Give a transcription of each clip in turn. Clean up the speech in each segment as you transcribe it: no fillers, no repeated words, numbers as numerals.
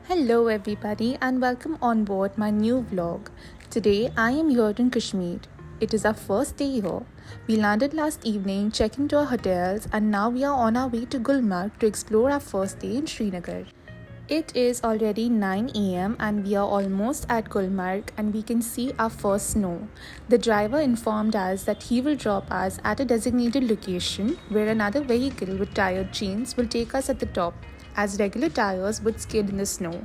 Hello, everybody, and welcome on board my new vlog. Today, I am here in Kashmir. It is our first day here. We landed last evening, checked into our hotels, and now we are on our way to Gulmarg to explore our first day in Srinagar. It is already 9 a.m. and we are almost at Gulmarg and we can see our first snow. The driver informed us that he will drop us at a designated location where another vehicle with tired chains will take us at the top, as regular tires would skid in the snow.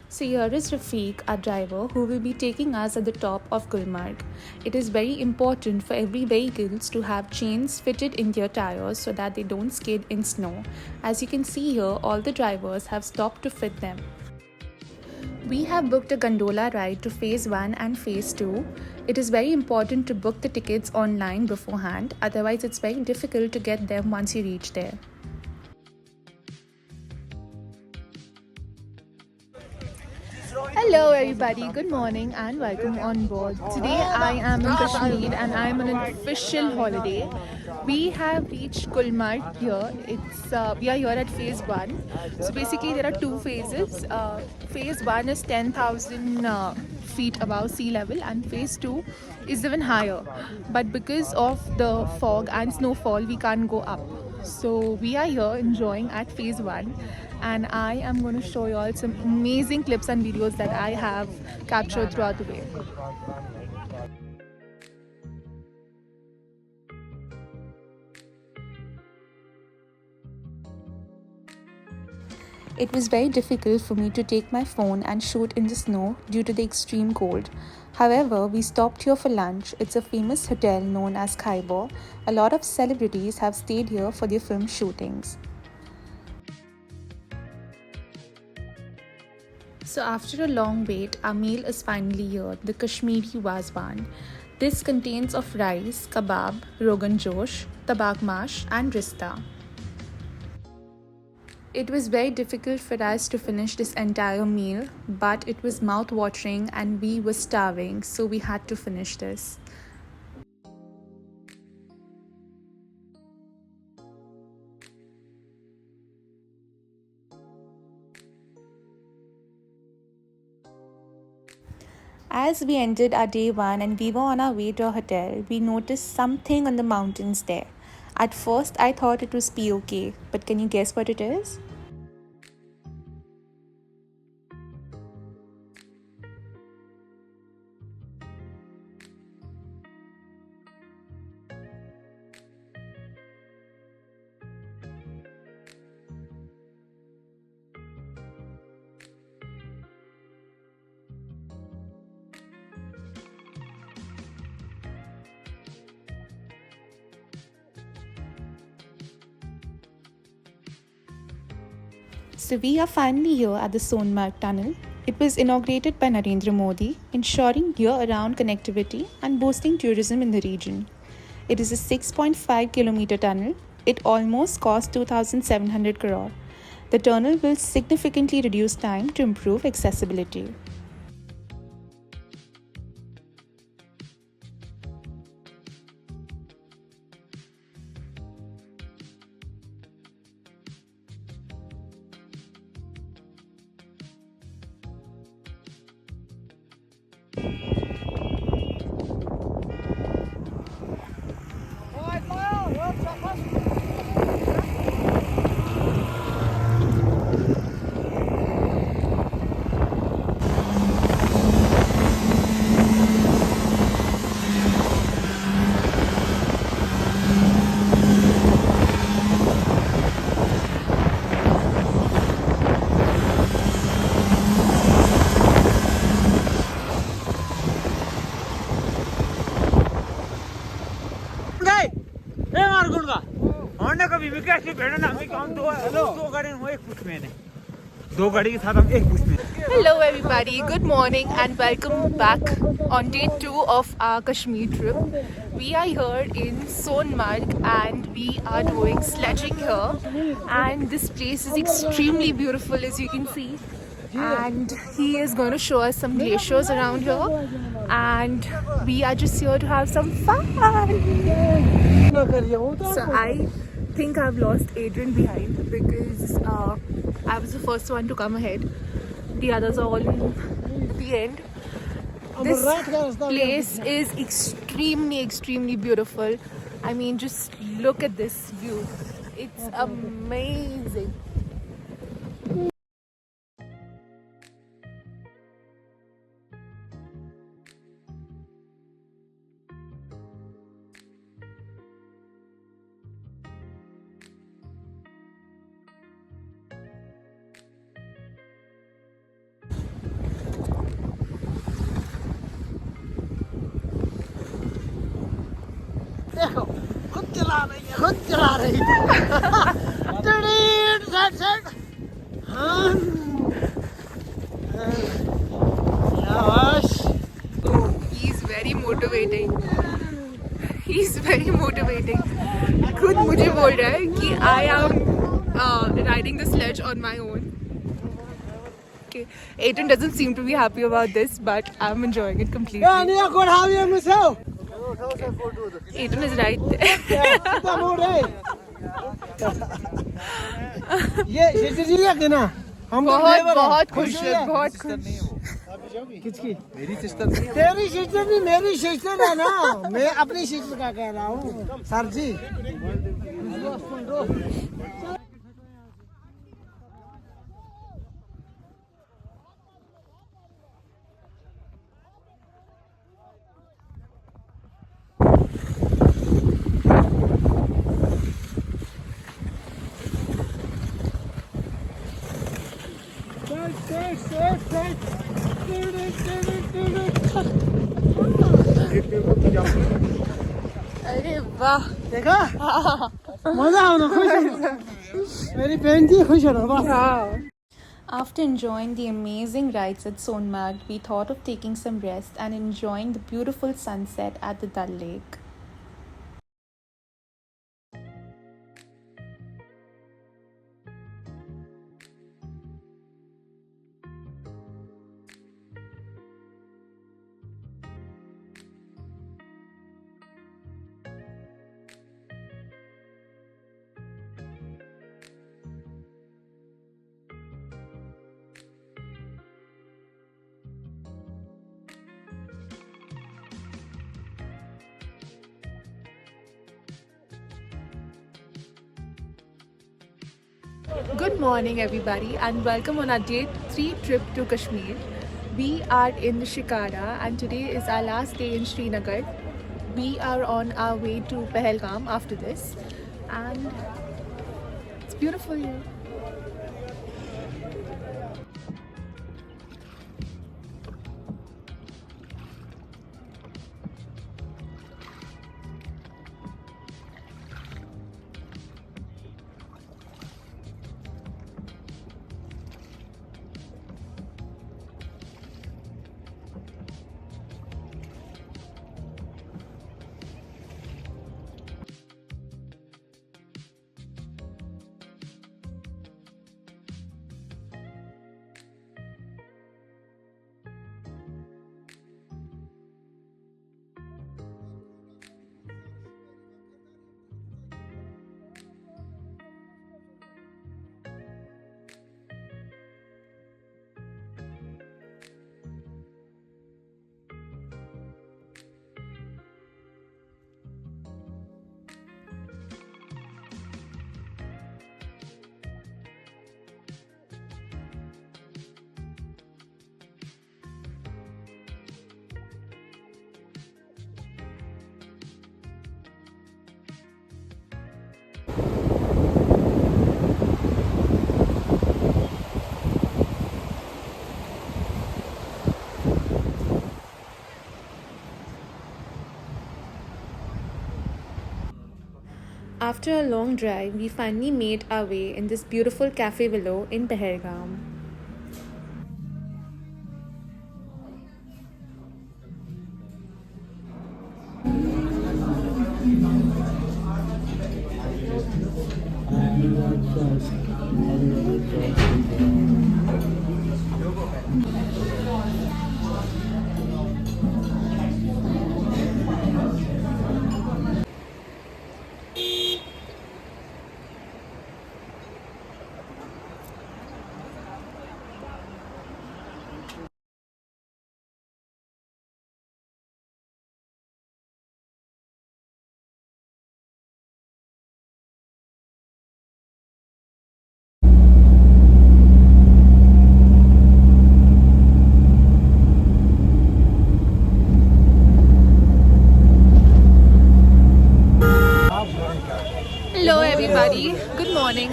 So here is Rafiq, our driver, who will be taking us at the top of Gulmarg. It is very important for every vehicles to have chains fitted in their tires so that they don't skid in snow. As you can see here, all the drivers have stopped to fit them. We have booked a gondola ride to phase 1 and phase 2. It is very important to book the tickets online beforehand, otherwise it's very difficult to get them once you reach there. Hello everybody, good morning and welcome on board. Today I am in Kashmir and I am on an official holiday. We have reached Gulmarg here. We are here at phase 1. So basically there are two phases. Phase 1 is 10,000 feet above sea level and phase 2 is even higher. But because of the fog and snowfall we can't go up. So we are here enjoying at phase 1 and I am going to show you all some amazing clips and videos that I have captured throughout the way. It was very difficult for me to take my phone and shoot in the snow due to the extreme cold. However, we stopped here for lunch. It's a famous hotel known as Khyber. A lot of celebrities have stayed here for their film shootings. So after a long wait, our meal is finally here, the Kashmiri Wazwan. This contains of rice, kebab, rogan josh, tabak mash and rista. It was very difficult for us to finish this entire meal, but it was mouth-watering and we were starving, so we had to finish this. As we ended our day 1 and we were on our way to our hotel, we noticed something on the mountains there. At first, I thought it was POK, but can you guess what it is? So we are finally here at the Sonmarg Tunnel. It was inaugurated by Narendra Modi, ensuring year-round connectivity and boosting tourism in the region. It is a 6.5 kilometer tunnel. It almost cost 2,700 crore. The tunnel will significantly reduce time to improve accessibility. Hello everybody, good morning and welcome back on day 2 of our Kashmir trip. We are here in Sonmarg and we are doing sledging here, and this place is extremely beautiful as you can see, and he is going to show us some glaciers around here and we are just here to have some fun. So I think I've lost Adrian behind because I was the first one to come ahead. The others are all at the end. This place is extremely beautiful. I mean, just look at this view. It's amazing. देखो खुद चला रही है, खुद चला रही है। हाँ He's very motivating. He's very motivating. खुद मुझे बोल रहा है कि I am riding the sledge on my own. Okay. Adrian doesn't seem to be happy about this, but I'm enjoying it completely. Yeah, Nia, good how you myself. Adrian is right there. ये sister जी है ना, हम बहुत खुश है, बहुत खुश। किसकी? मेरी सिस्टर। तेरी सिस्टर भी मेरी सिस्टर है ना, मैं अपनी सिस्टर का कह रहा हूँ सर जी। अरे वाह, देखा मजा आना, खुश हो मेरी बहन जी, खुश हो बस। After enjoying the amazing rides at Sonmarg, we thought of taking some rest and enjoying the beautiful sunset at the Dal Lake. Good morning everybody and welcome on our day 3 trip to Kashmir. We are in Shikara and today is our last day in Srinagar. We are on our way to Pahalgam after this and it's beautiful here. After a long drive, we finally made our way in this beautiful cafe willow in Pahalgam.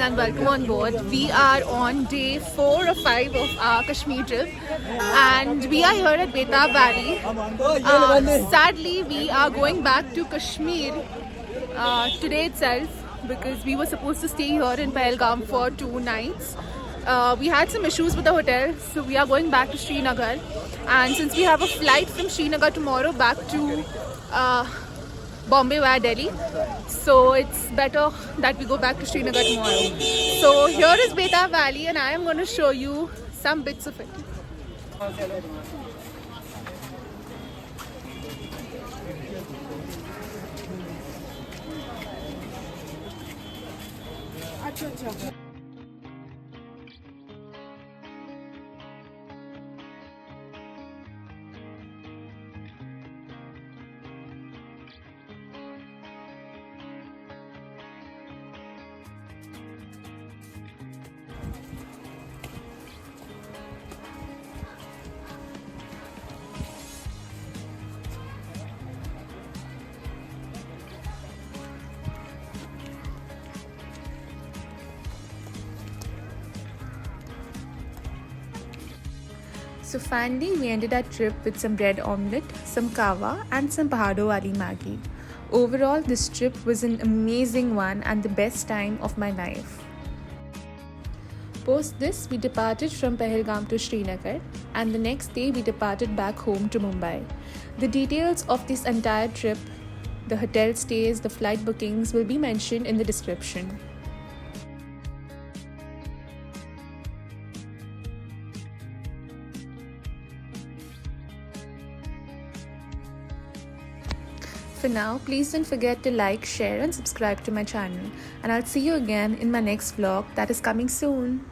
morning and welcome on board. We are on day 4 or 5 of our Kashmir trip and we are here at Betab Valley. Sadly, we are going back to Kashmir today itself because we were supposed to stay here in Pahalgam for 2 nights. We had some issues with the hotel, so we are going back to Srinagar. And since we have a flight from Srinagar tomorrow back to Bombay via Delhi, so it's better that we go back to Srinagar tomorrow. So here is Betab Valley and I am going to show you some bits of it. So finally, we ended our trip with some bread omelette, some kava and some Pahado Wali Maggi. Overall, this trip was an amazing one and the best time of my life. Post this, we departed from Pahalgam to Srinagar and the next day we departed back home to Mumbai. The details of this entire trip, the hotel stays, the flight bookings will be mentioned in the description. For now, please don't forget to like, share and subscribe to my channel. And I'll see you again in my next vlog that is coming soon.